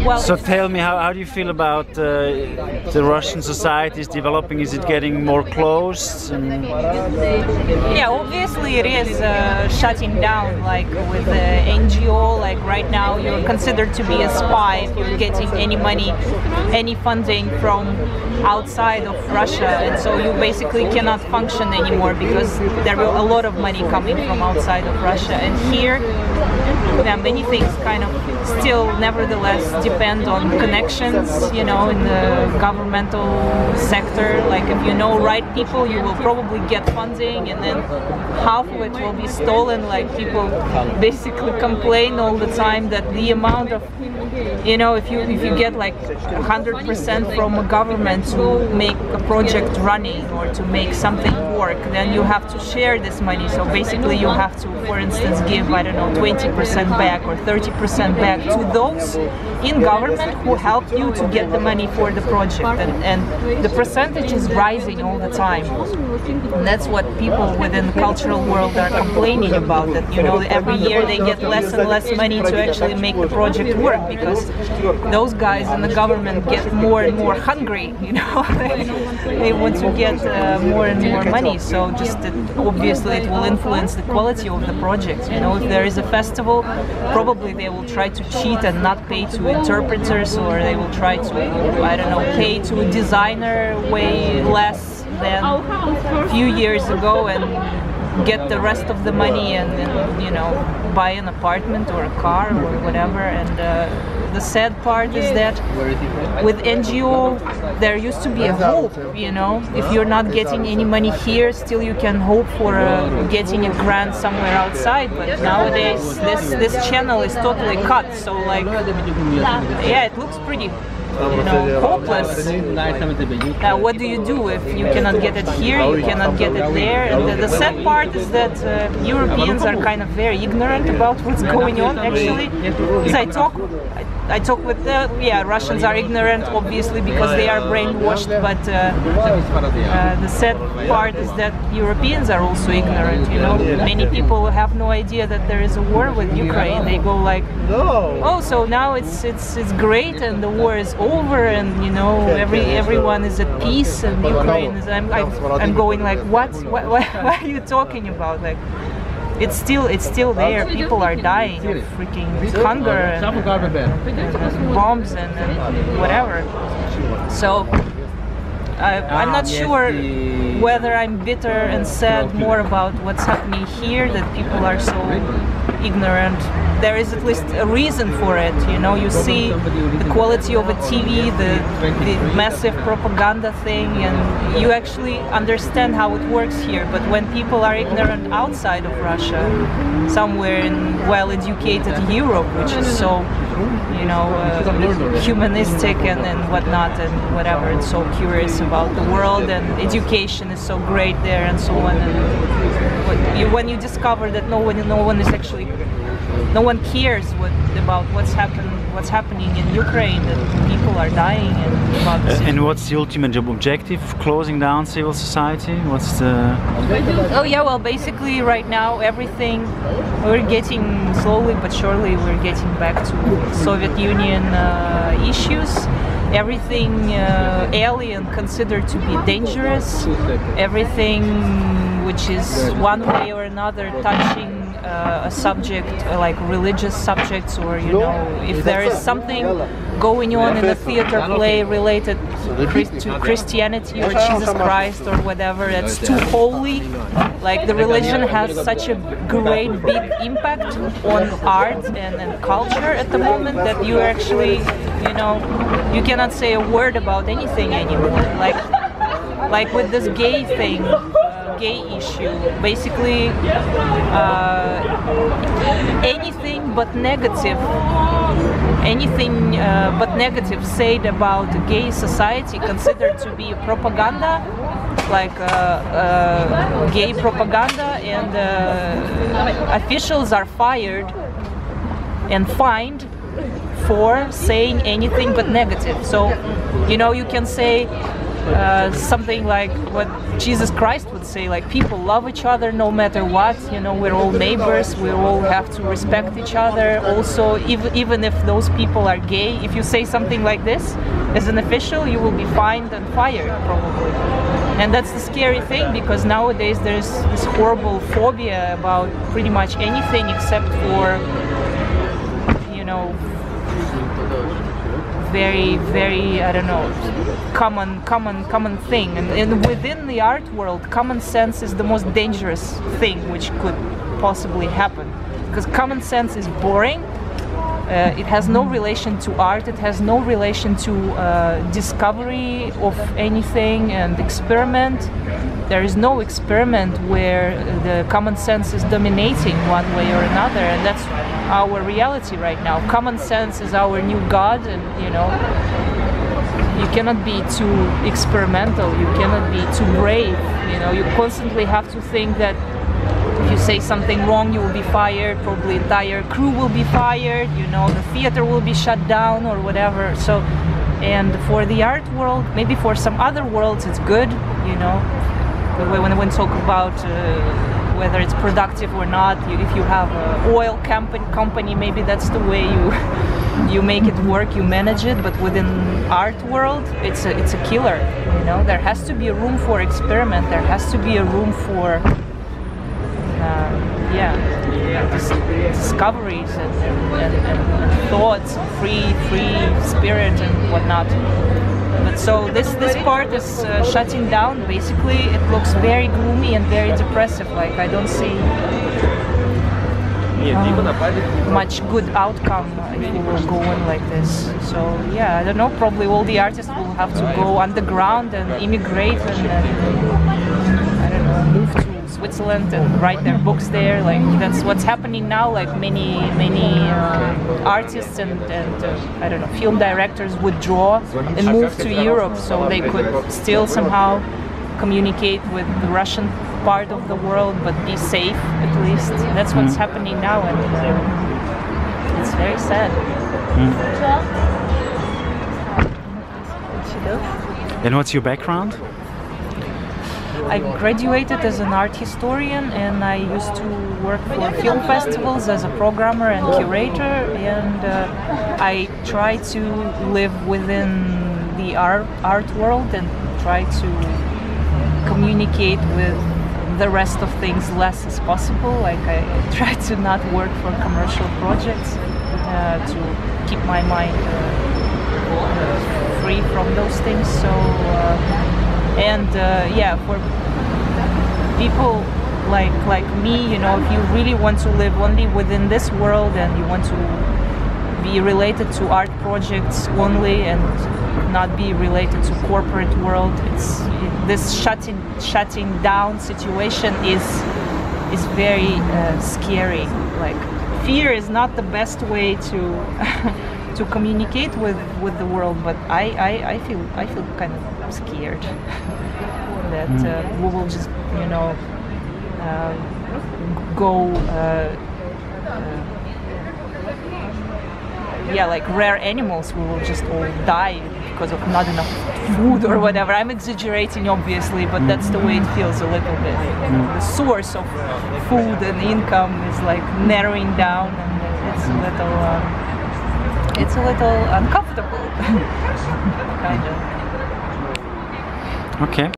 Well, So tell me, how do you feel about the Russian society is developing? Is it getting more closed? yeah, obviously it is shutting down, like with the NGO, like right now you're considered to be a spy if you're getting any money, any funding from outside of Russia, and so you basically cannot function anymore because there are a lot of money coming from outside of Russia. And here, yeah, many things kind of still nevertheless depend on connections, you know, in the governmental sector. Like if you know right people, you will probably get funding, and then half of it will be stolen. Like people basically complain all the time that the amount of, you know, if you get like 100% from a government to make a project running or to make something work, then you have to share this money. So basically you have to, for instance, give, I don't know, 20% back or 30% back to those in government who help you to get the money for the project, and the percentage is rising all the time. And that's what people within the cultural world are complaining about, that, you know, every year they get less and less money to actually make the project work because those guys in the government get more and more hungry, you know. They want to get more and more money, so just obviously it will influence the quality of the project. You know, if there is a festival, probably they will try to cheat and not pay to interpreters, or they will try to, I don't know, pay to a designer way less than a few years ago and get the rest of the money and you know, buy an apartment or a car or whatever. And the sad part is that with NGO there used to be a hope, you know, if you're not getting any money here, still you can hope for getting a grant somewhere outside. But nowadays this channel is totally cut, so like, yeah, it looks pretty, you know, hopeless. What do you do if you cannot get it here, you cannot get it there? And the sad part is that Europeans are kind of very ignorant about what's going on, actually. Because I talk with yeah, Russians are ignorant, obviously, because they are brainwashed, but the sad part is that Europeans are also ignorant, you know. Many people have no idea that there is a war with Ukraine. They go like, oh, so now it's great and the war is over, and you know, everyone is at peace and Ukraine is. I'm going like, what are you talking about? Like, it's still there. People are dying of freaking hunger and bombs and whatever. So I'm not sure whether I'm bitter and sad more about what's happening here, that people are so ignorant. There is at least a reason for it, you know. You see the quality of a TV, the massive propaganda thing, and you actually understand how it works here. But when people are ignorant outside of Russia, somewhere in well-educated Europe, which is so, you know, humanistic and whatnot and whatever, and so curious about the world, and education is so great there and so on. And when you discover that no one is actually, no one cares about what's happening in Ukraine, that people are dying, and about the And what's the ultimate objective of closing down civil society? What's the... Oh yeah, well, basically right now everything, we're getting slowly but surely, we're getting back to Soviet Union issues. Everything alien considered to be dangerous, everything which is one way or another touching a subject, like religious subjects, or you know, if there is something going on in a theater play related to Christianity or Jesus Christ or whatever, that's too holy. Like, the religion has such a great big impact on art and culture at the moment that you actually, you know, you cannot say a word about anything anymore. Like with this gay thing, gay issue, basically anything but negative said about gay society considered to be propaganda, like gay propaganda, and officials are fired and fined for saying anything but negative. So, you know, you can say something like what Jesus Christ would say, like people love each other no matter what, you know, we're all neighbors, we all have to respect each other. Also, even if those people are gay, if you say something like this as an official, you will be fined and fired probably. And that's the scary thing, because nowadays there's this horrible phobia about pretty much anything except for, you know, very, I don't know, common thing. And within the art world, common sense is the most dangerous thing which could possibly happen, because common sense is boring. It has no relation to art, it has no relation to discovery of anything and experiment. There is no experiment where the common sense is dominating one way or another, and that's our reality right now. Common sense is our new god, and you know, you cannot be too experimental, you cannot be too brave, you know, you constantly have to think that if you say something wrong, you will be fired, probably the entire crew will be fired, you know, the theater will be shut down or whatever. So, and for the art world, maybe for some other worlds it's good, you know, when we talk about whether it's productive or not, if you have an oil company, maybe that's the way you make it work, you manage it. But within art world, it's a killer, you know. There has to be a room for experiment, there has to be a room for discoveries and thoughts, free spirit and whatnot. But so this part is shutting down. Basically, it looks very gloomy and very depressive. Like I don't see much good outcome if we will go on like this. So yeah, I don't know. Probably all the artists will have to go underground and immigrate and I don't know, move to Switzerland and write their books there. Like that's what's happening now. Like many artists and I don't know, film directors withdraw and move to Europe so they could still somehow communicate with the Russian part of the world, but be safe at least. That's what's happening now, and it's very sad. And what's your background? I graduated as an art historian, and I used to work for film festivals as a programmer and curator, and I try to live within the art world and try to communicate with the rest of things less as possible. Like I try to not work for commercial projects, to keep my mind free from those things. So yeah, for people like me, you know, if you really want to live only within this world and you want to be related to art projects only and not be related to corporate world, this shutting down situation is very scary. Like fear is not the best way to to communicate with the world, but I feel kind of scared that we will just, you know, go yeah, like rare animals, we will just all die because of not enough food or whatever. I'm exaggerating obviously, but that's the way it feels a little bit. The source of food and income is like narrowing down, and it's a little uncomfortable kind of. Okay.